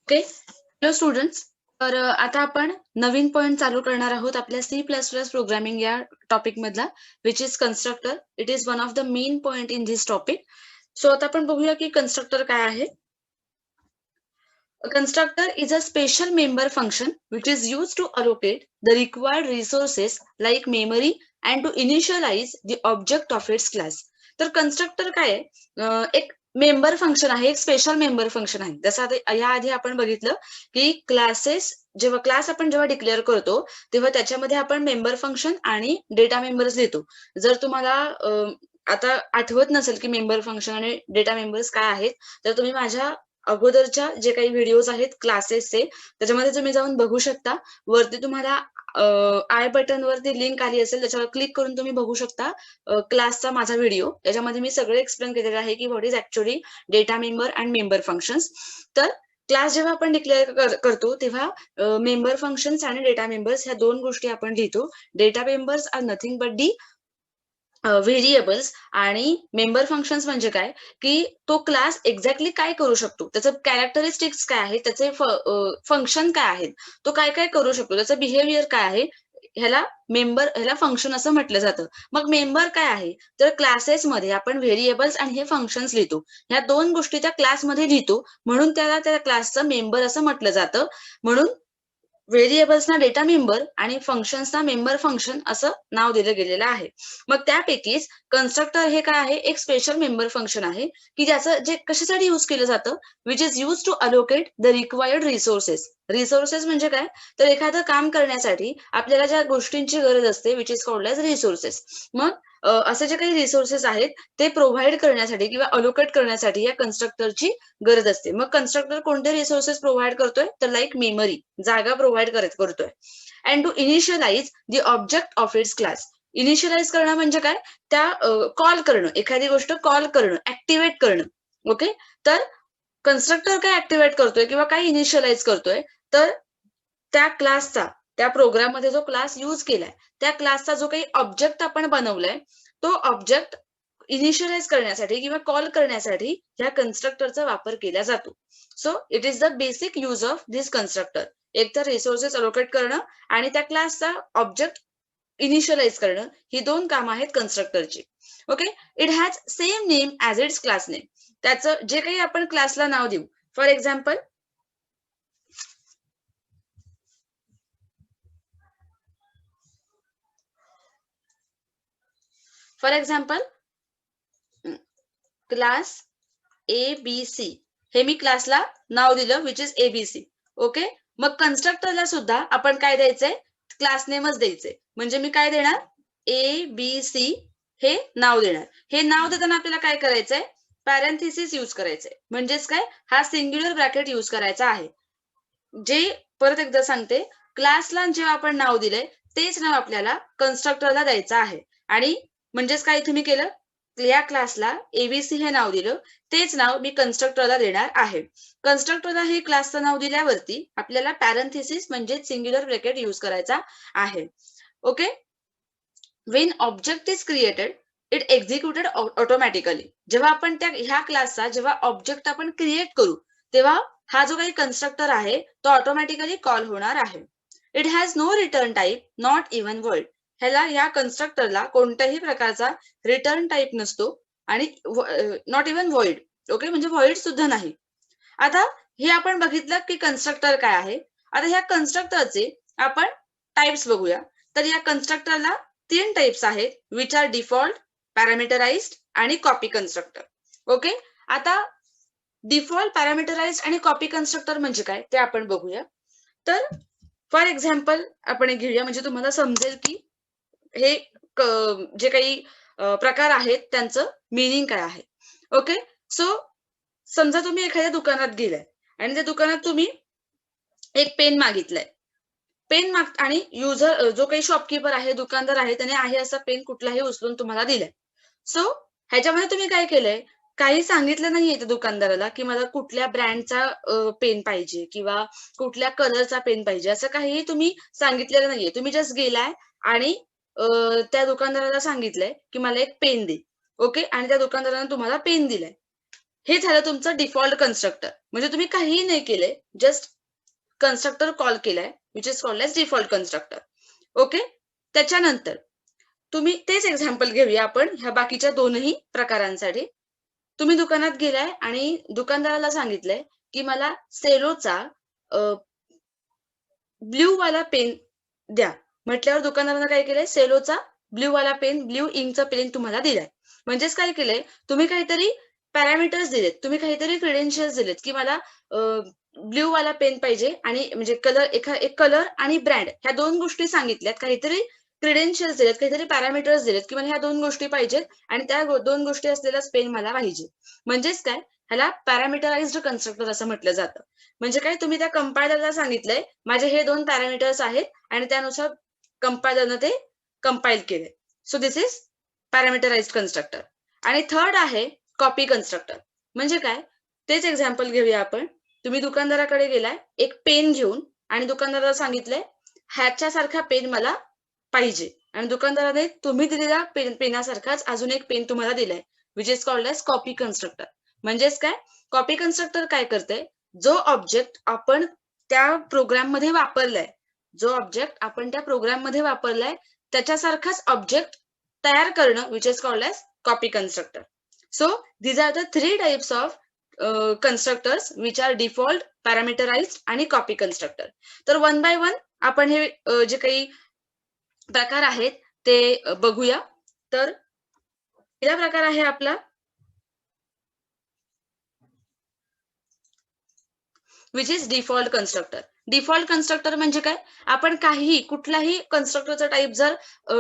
Okay. Hello students. तर आता आपण नवीन पॉइंट चालू करणार आहोत आपल्या सी प्लस प्लस प्रोग्रामिंग या टॉपिक मधला, which is constructor. It is one of the main point in this topic. So आता आपण बघूया की कन्स्ट्रक्टर काय आहे. A constructor is a special member function which is used to allocate the required resources like memory and to initialize the object of its class. तर constructor काय आहे? एक मेंबर फंक्शन आहे, एक स्पेशल मेंबर फंक्शन आहे. जसं आता याआधी आपण बघितलं की जेव्हा क्लास आपण डिक्लेअर करतो तेव्हा त्याच्यामध्ये आपण मेंबर फंक्शन आणि डेटा मेंबर्स देतो. जर तुम्हाला आता आठवत नसेल की मेंबर फंक्शन आणि डेटा मेंबर्स काय आहेत, तर तुम्ही माझ्या अगोदरच्या जे काही व्हिडिओज आहेत क्लासेसचे, त्याच्यामध्ये तुम्ही जाऊन बघू शकता. वरती तुम्हाला आय बटन वरती लिंक आली असेल, त्याच्यावर क्लिक करून तुम्ही बघू शकता क्लासचा माझा व्हिडिओ. त्याच्यामध्ये मी सगळं एक्सप्लेन केलेलं आहे की what is actually data member and member functions. तर क्लास जेव्हा आपण डिक्लेअर करतो तेव्हा मेंबर फंक्शन्स आणि डेटा मेंबर्स ह्या दोन गोष्टी आपण लिहितो. Data members are nothing but the variables आणि मेंबर फंक्शन्स म्हणजे काय, की तो क्लास एक्झॅक्टली काय करू शकतो, त्याचं कॅरेक्टरिस्टिक्स काय आहे, त्याचे फंक्शन काय आहेत, तो काय काय करू शकतो, त्याचं बिहेवियर काय आहे, ह्याला फंक्शन असं म्हटलं जातं. मग मेंबर काय आहे, तर क्लासेसमध्ये आपण व्हेरिएबल्स आणि हे फंक्शन्स लिहितो. ह्या दोन गोष्टी त्या क्लासमध्ये लिहितो, म्हणून त्याला त्या क्लासचं मेंबर असं म्हटलं जातं. म्हणून व्हेरिएबल्सना डेटा मेंबर आणि फंक्शन्सना मेंबर फंक्शन असं नाव दिलं गेलेलं आहे. मग त्यापैकीच कन्स्ट्रक्टर हे काय आहे, एक स्पेशल मेंबर फंक्शन आहे की ज्याचं जे कशासाठी यूज केलं जातं, which is use to allocate the required resources. Resources म्हणजे काय, तर एखादं काम करण्यासाठी आपल्याला ज्या गोष्टींची गरज असते, which is called as resources. मग असे जे काही रिसोर्सेस आहेत ते प्रोव्हाइड करण्यासाठी किंवा अलोकेट करण्यासाठी या कन्स्ट्रक्टरची गरज असते. मग कन्स्ट्रक्टर कोणते रिसोर्सेस प्रोव्हाइड करतोय, तर लाईक मेमरी, जागा प्रोव्हाइड करतोय. And to initialize the object of its class. Initialize करणं म्हणजे काय, त्या कॉल करणं, एखादी गोष्ट कॉल करणं, ऍक्टिव्हेट करणं. ओके. तर कन्स्ट्रक्टर काय ऍक्टिव्हेट करतोय किंवा काय इनिशियलाइज करतोय, तर त्या क्लासचा, त्या प्रोग्राममध्ये जो क्लास यूज केलाय, त्या क्लासचा जो काही ऑब्जेक्ट आपण बनवलाय, तो ऑब्जेक्ट इनिशियलाइज करण्यासाठी किंवा कॉल करण्यासाठी ह्या कन्स्ट्रक्टरचा वापर केला जातो. So it is the basic use of this constructor. एक तर रिसोर्सेस अलोकेट करणं आणि त्या क्लासचा ऑब्जेक्ट इनिशियलाइज करणं, ही दोन कामं आहेत कन्स्ट्रक्टरची. Okay. It has same name as its class name. त्याचं जे काही आपण क्लासला नाव देऊ, फॉर एक्झाम्पल क्लास ABC हे मी क्लासला नाव दिलं, विच इज ABC. ओके. मग कन्स्ट्रक्टरला सुद्धा आपण काय द्यायचंय, क्लास नेमच द्यायचंय. म्हणजे मी काय देणार, ABC हे नाव देणार. हे नाव देताना आपल्याला काय करायचंय, पॅरेंथेसिस यूज करायचंय. म्हणजेच काय, हा सिंग्युलर ब्रॅकेट यूज करायचा आहे. जे परत एकदा सांगते, क्लासला जेव्हा आपण नाव दिलंय तेच नाव आपल्याला कन्स्ट्रक्टरला द्यायचं आहे. आणि म्हणजेच काय इथे मी केलं, या क्लासला ABC हे नाव दिलं, तेच नाव मी कन्स्ट्रक्टरला देणार आहे. कन्स्ट्रक्टरला हे क्लासचं नाव दिल्यावरती आपल्याला पॅरेंथेसिस म्हणजे सिंग्युलर ब्रॅकेट यूज करायचा आहे. Okay. Wien object is created it executed automatically. जेव्हा आपण ह्या क्लासचा जेव्हा ऑब्जेक्ट आपण क्रिएट करू, तेव्हा हा जो काही कन्स्ट्रक्टर आहे तो ऑटोमॅटिकली कॉल होणार आहे. It has no return type, not even word. या कन्स्ट्रक्टरला कोणत्याही प्रकारचा रिटर्न टाईप नसतो आणि नॉट इव्हन व्हॉइड. ओके, म्हणजे व्हॉइड सुद्धा नाही. आता हे आपण बघितलं की कन्स्ट्रक्टर काय आहे. आता ह्या कन्स्ट्रक्टरचे आपण टाइप्स बघूया. तर या कन्स्ट्रक्टरला 3 टाइप्स आहेत, विच आर डिफॉल्ट, पॅरामीटराइज्ड आणि कॉपी कन्स्ट्रक्टर. ओके. आता डिफॉल्ट, पॅरामीटराइज्ड आणि कॉपी कन्स्ट्रक्टर म्हणजे काय ते आपण बघूया. तर फॉर एक्झाम्पल आपण एक घेऊया, म्हणजे तुम्हाला समजेल की हे जे काही प्रकार आहेत त्यांचं मिनिंग काय आहे. ओके. सो समजा तुम्ही एखाद्या दुकानात गेलाय आणि त्या दुकानात तुम्ही एक पेन मागितलाय. आणि युजर जो काही शॉपकीपर आहे, दुकानदार आहे, त्याने आहे असा पेन कुठलाही उचलून तुम्हाला दिलाय. सो ह्याच्यामध्ये तुम्ही काय केलंय, काही सांगितलं नाहीये त्या दुकानदाराला की मला कुठल्या ब्रँडचा पेन पाहिजे किंवा कुठल्या कलरचा पेन पाहिजे, असं काहीही तुम्ही सांगितलेलं नाहीये. तुम्ही जस्ट गेलाय आणि त्या दुकानदाराला सांगितलंय की मला एक पेन दे. ओके. आणि त्या दुकानदाराने तुम्हाला पेन दिलाय. हे झालं तुमचं डिफॉल्ट कन्स्ट्रक्टर. म्हणजे तुम्ही काहीही नाही केलंय, जस्ट कन्स्ट्रक्टर कॉल केलाय, which is called as default constructor. Okay. त्याच्यानंतर तुम्ही तेच एक्झाम्पल घेऊया आपण ह्या बाकीच्या दोनही प्रकारांसाठी. तुम्ही दुकानात गेलाय आणि दुकानदाराला सांगितलंय की मला सेलोचा ब्ल्यू वाला पेन द्या. म्हटल्यावर दुकानदारानं काय केलंय, सेलोचा ब्ल्यू वाला पेन, ब्ल्यू इंकचा पेन तुम्हाला दिलाय. म्हणजेच काय केलंय, तुम्ही काहीतरी पॅरामीटर्स दिलेत, तुम्ही काहीतरी क्रेडेन्शियल्स दिलेत की मला ब्ल्यू वाला पेन पाहिजे आणि म्हणजे एक कलर आणि ब्रँड ह्या दोन गोष्टी सांगितल्यात, काहीतरी क्रेडेन्शियल्स दिलेत, काहीतरी पॅरामीटर्स दिलेत की मला ह्या दोन गोष्टी पाहिजेत आणि त्या दोन गोष्टी असलेलाच पेन मला पाहिजे. म्हणजेच काय, ह्याला पॅरामीटराइज्ड कन्स्ट्रक्टर असं म्हटलं जातं. म्हणजे काय, तुम्ही त्या कंपायलरला सांगितलंय माझे हे दोन पॅरामीटर्स आहेत आणि त्यानुसार कंपायलरनं ते कंपाईल केले. So this is parameterized constructor. आणि थर्ड आहे कॉपी कन्स्ट्रक्टर. म्हणजे काय, तेच एक्झाम्पल घेऊया आपण. तुम्ही दुकानदाराकडे गेलाय एक पेन घेऊन आणि दुकानदाराला सांगितलंय ह्याच्यासारखा पेन मला पाहिजे आणि दुकानदाराने तुम्ही दिलेल्या पेनासारखाच अजून एक पेन तुम्हाला दिलाय, which is called as copy constructor. म्हणजेच काय, कॉपी कन्स्ट्रक्टर काय करते, जो ऑब्जेक्ट आपण त्या प्रोग्राम मध्ये वापरलाय, जो ऑब्जेक्ट आपण त्या प्रोग्राम मध्ये वापरलाय त्याच्यासारखाच ऑब्जेक्ट तयार करणं, which is called as copy constructor. So these are the three types of constructors which are default, parameterized आणि copy constructor. तर वन बाय वन आपण हे जे काही प्रकार आहेत ते बघूया. तर पहिला प्रकार आहे आपला which is default constructor. Default constructor म्हणजे काय, आपण काहीही कुठलाही कन्स्ट्रक्टरचा टाईप जर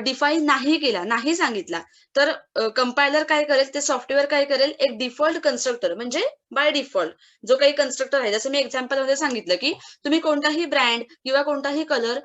डिफाईन नाही केला, नाही सांगितला, तर कंपायलर काय करेल, ते सॉफ्टवेअर काय करेल, एक डिफॉल्ट कन्स्ट्रक्टर म्हणजे बाय डिफॉल्ट जो काही कन्स्ट्रक्टर आहे, जसं मी एक्झाम्पल मध्ये सांगितलं की तुम्ही कोणताही ब्रँड किंवा कोणताही कलर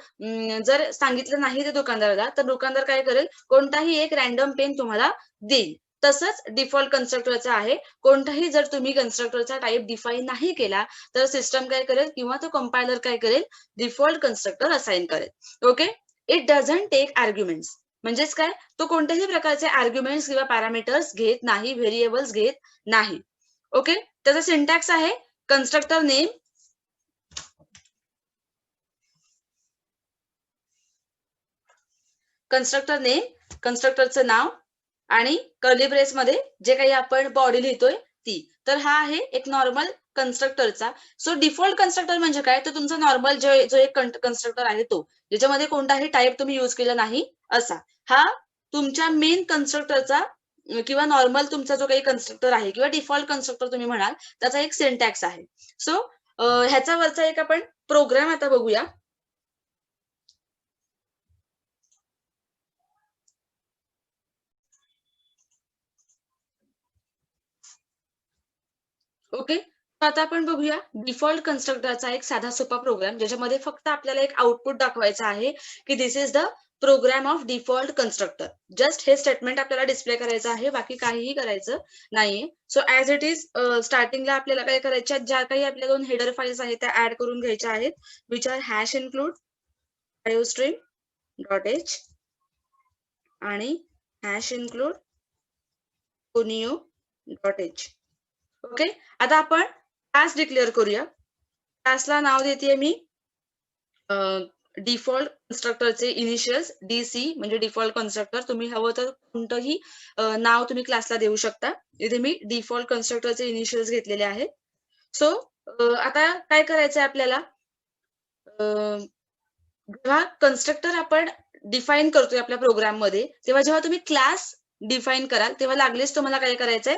जर सांगितलं नाही ते दुकानदाराला, तर दुकानदार काय करेल, कोणताही एक रॅन्डम पेन तुम्हाला देईल. तसंच डिफॉल्ट कन्स्ट्रक्टरचं आहे, कोणताही जर तुम्ही कन्स्ट्रक्टरचा टाईप डिफाईन नाही केला तर सिस्टम काय करेल किंवा तो कंपायलर काय करेल, डिफॉल्ट कन्स्ट्रक्टर असाइन करेल. Okay. It doesn't take arguments. म्हणजेच काय, तो कोणत्याही प्रकारचे आर्ग्युमेंट्स किंवा पॅरामीटर्स घेत नाही, व्हेरिएबल्स घेत नाही. ओके. त्याचा सिंटॅक्स आहे कन्स्ट्रक्टर नेम, कन्स्ट्रक्टर नेम, कन्स्ट्रक्टरचं नाव आणि कर्ली ब्रेस मध्ये जे काही आपण बॉडी लिहितोय ती. तर हा आहे एक नॉर्मल कन्स्ट्रक्टरचा. सो डिफॉल्ट कन्स्ट्रक्टर म्हणजे काय, तर तुमचा नॉर्मल जो एक कन्स्ट्रक्टर आहे तो, ज्याच्यामध्ये कोणताही टाईप तुम्ही युज केला नाही असा. हा तुमच्या मेन कन्स्ट्रक्टरचा किंवा नॉर्मल तुमचा जो काही कन्स्ट्रक्टर आहे किंवा डिफॉल्ट कन्स्ट्रक्टर तुम्ही म्हणाल त्याचा एक सिंटॅक्स आहे. सो ह्याचा वरचा एक आपण प्रोग्राम आता बघूया. ओके. आता आपण बघूया डिफॉल्ट कन्स्ट्रक्टरचा एक साधा सोपा प्रोग्राम, ज्याच्यामध्ये फक्त आपल्याला एक आउटपुट दाखवायचं आहे की this is the program of default constructor. Just हे स्टेटमेंट आपल्याला डिस्प्ले करायचं आहे, बाकी काहीही करायचं नाहीये. सो ऍज इट इज स्टार्टिंगला आपल्याला काय करायच्या, ज्या काही आपल्या दोन हेडर फाईल्स आहेत त्या ऍड करून घ्यायच्या आहेत, which are hash include iostream .h आणि हॅश इन्क्लूड conio.h. ओके. आता आपण क्लास डिक्लेअर करूया. क्लासला नाव देते मी डिफॉल्ट कन्स्ट्रक्टरचे इनिशियल्स डीसी म्हणजे डिफॉल्ट कन्स्ट्रक्टर. तुम्ही हवं तर कोणतंही नाव तुम्ही क्लासला देऊ शकता. इथे मी डिफॉल्ट कन्स्ट्रक्टरचे इनिशियल्स घेतलेले आहेत. सो आता काय करायचंय आपल्याला, जेव्हा कन्स्ट्रक्टर आपण डिफाईन करतोय आपल्या प्रोग्राम मध्ये, तेव्हा जेव्हा तुम्ही क्लास डिफाईन कराल तेव्हा लागलीच तुम्हाला काय करायचंय,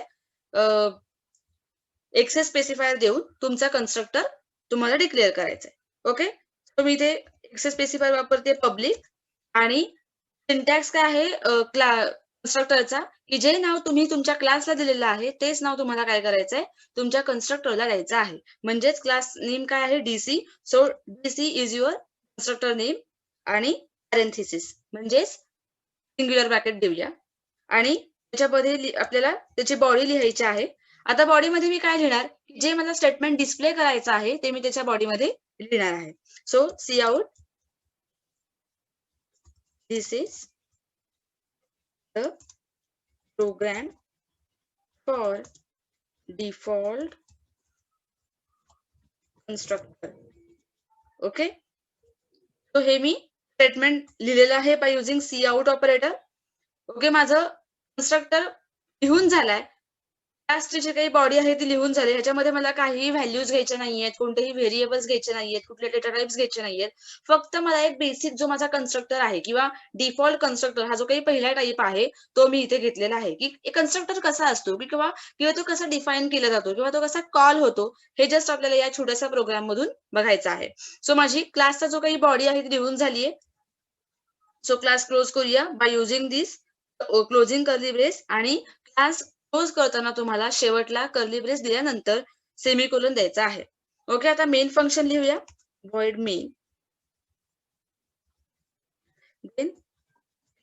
एक्सेस स्पेसिफायर देऊन तुमचा कन्स्ट्रक्टर तुम्हाला डिक्लेअर करायचा आहे. ओके. तर मी इथे एक्सेस स्पेसिफायर वापरते पब्लिक आणि सिंटॅक्स काय आहे कन्स्ट्रक्टरचा, की जे नाव तुम्ही तुमच्या क्लासला दिलेलं आहे तेच नाव तुम्हाला काय करायचंय, तुमच्या कन्स्ट्रक्टरला द्यायचं आहे. म्हणजेच क्लास नेम काय आहे, DC. So DC is your constructor name आणि पॅरेंथेसिस म्हणजेच सिंग्युलर ब्रॅकेट देऊया आणि त्याच्यामध्ये आपल्याला त्याची बॉडी लिहायची आहे. आता बॉडीमध्ये मी काय लिहिणार, जे मला स्टेटमेंट डिस्प्ले करायचं आहे ते मी त्याच्या बॉडीमध्ये लिहिणार आहे. So cout this is the program for default constructor. Okay, तो हे मी स्टेटमेंट लिहिलेलं आहे by using cout operator. Okay, माझं कन्स्ट्रक्टर लिहून झालाय. क्लासची जी काही बॉडी आहे ती लिहून झाली. ह्याच्यामध्ये मला काहीही व्हॅल्यूज घ्यायच्या नाहीयेत, कोणतेही व्हेरिएबल्स घ्यायचे नाहीयेत, कुठले डेटा टाइप्स घ्यायचे नाहीयेत. फक्त मला एक बेसिक जो माझा कन्स्ट्रक्टर आहे किंवा डिफॉल्ट कन्स्ट्रक्टर हा जो काही पहिला टाइप आहे तो मी इथे घेतलेला आहे, की कन्स्ट्रक्टर कसा असतो किंवा किंवा तो कसा डिफाईन केला जातो किंवा तो कसा कॉल होतो, हे जस्ट आपल्याला या छोट्याशा प्रोग्राम मधून बघायचं आहे. सो माझी क्लासचा जो काही बॉडी आहे ती लिहून झालीये. सो क्लास क्लोज करूया by using this closing curly brace, आणि क्लास क्लोज करताना तुम्हाला शेवटला कर्ली ब्रेस दिल्यानंतर सेमीकोलन द्यायचा आहे. ओके, आता मेन फंक्शन लिहूया. void main, then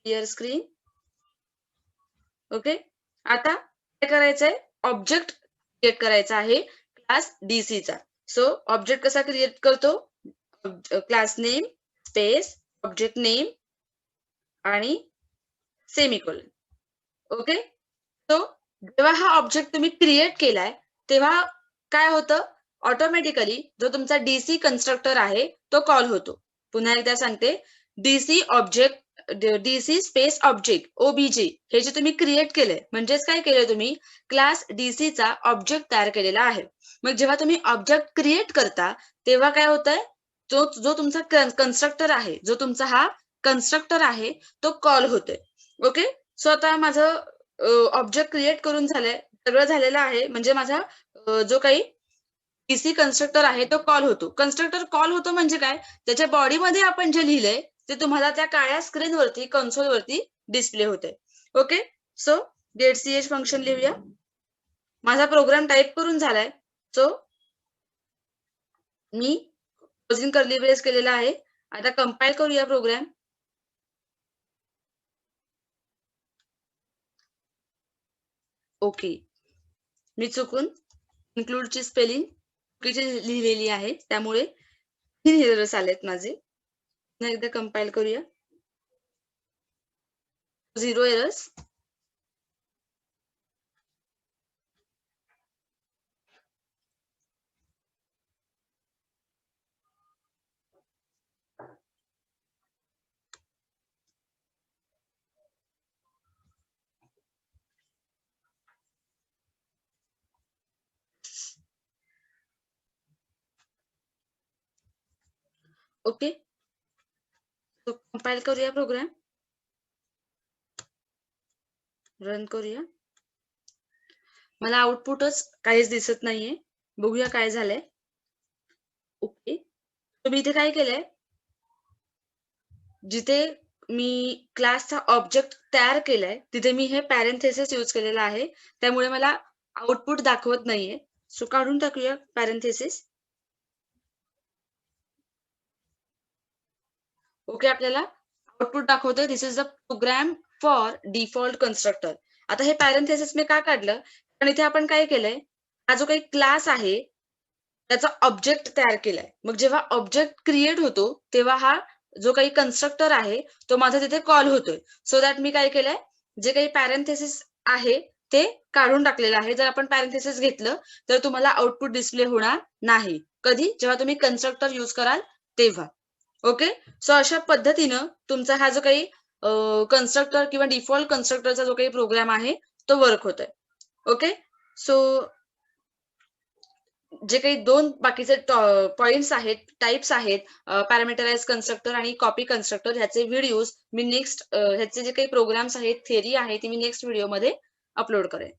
clear screen. Okay, आता काय करायचंय, ऑब्जेक्ट क्रिएट करायचा आहे क्लास डीसी चा. सो ऑब्जेक्ट कसा क्रिएट करतो, class name space object name आणि सेमीकोलन. ओके, तो जेव्हा हा ऑब्जेक्ट तुम्ही क्रिएट केलाय तेव्हा काय होतं, ऑटोमॅटिकली जो तुमचा डीसी कन्स्ट्रक्टर आहे तो कॉल होतो. पुन्हा एकदा सांगते, DC object DC space object OBJ हे जे तुम्ही क्रिएट केलंय, म्हणजेच काय केलंय तुम्ही, क्लास डीसी चा ऑब्जेक्ट तयार केलेला आहे. मग जेव्हा तुम्ही ऑब्जेक्ट क्रिएट करता तेव्हा काय होतंय, जो जो तुमचा कन्स्ट्रक्टर आहे, जो तुमचा हा कन्स्ट्रक्टर आहे तो कॉल होतोय. ओके, सो आता माझं ऑब्जेक्ट क्रिएट करून झालंय, सगळं झालेलं आहे. म्हणजे माझा जो काही डीसी कन्स्ट्रक्टर आहे तो कॉल होतो. कन्स्ट्रक्टर कॉल होतो म्हणजे काय, त्याच्या बॉडीमध्ये आपण जे लिहिलंय ते तुम्हाला त्या काळ्या स्क्रीनवरती कन्सोलवरती डिस्प्ले होतंय. Okay, so gate ch function लिहूया. माझा प्रोग्राम टाइप करून झालाय. सो मी क्लोजिंग कर्ली ब्रेस केलेला आहे. आता कंपाईल करूया प्रोग्राम. ओके, मी चुकून इन्क्लूडची स्पेलिंग चुकीची लिहिलेली आहे, त्यामुळे 3 एरर्स आलेत माझे. पुन्हा एकदा कंपाईल करूया. 0 एरर्स. ओके, तो कंपाईल करूया प्रोग्राम. रन करूया. मला आउटपुटच काहीच दिसत नाहीये. बघूया काय झालंय. ओके, तर मी इथे काय केलंय, जिथे मी क्लासचा ऑब्जेक्ट तयार केलाय तिथे मी हे पॅरेंथेसिस यूज केलेला आहे, त्यामुळे मला आउटपुट दाखवत नाहीये. सो काढून टाकूया पॅरेंथेसिस. ओके, आपल्याला आउटपुट दाखवतोय this is the program for default constructor. आता हे पॅरेंथेसिस मी का काढलं, कारण इथे आपण काय केलंय, हा जो काही क्लास आहे त्याचा ऑब्जेक्ट तयार केलाय. मग जेव्हा ऑब्जेक्ट क्रिएट होतो तेव्हा हा जो काही कन्स्ट्रक्टर आहे तो माझा तिथे कॉल होतोय. सो दॅट मी काय केलंय, जे काही पॅरेंथेसिस आहे ते काढून टाकलेलं आहे. जर आपण पॅरेंथेसिस घेतलं तर तुम्हाला आउटपुट डिस्प्ले होणार नाही. कधी, जेव्हा तुम्ही कन्स्ट्रक्टर यूज कराल तेव्हा. ओके, सो अशा पद्धतीनं तुमचा हा जो काही कन्स्ट्रक्टर किंवा डिफॉल्ट कन्स्ट्रक्टरचा जो काही प्रोग्राम आहे तो वर्क होतोय. ओके, सो जे काही 2 बाकीचे पॉइंट्स आहेत, टाइप्स आहेत, पॅरामीटराइज्ड कन्स्ट्रक्टर आणि कॉपी कन्स्ट्रक्टर, ह्याचे व्हिडिओज मी नेक्स्ट ह्याचे जे काही प्रोग्राम्स आहेत, थिअरी आहे ती मी नेक्स्ट व्हिडिओमध्ये अपलोड करेन.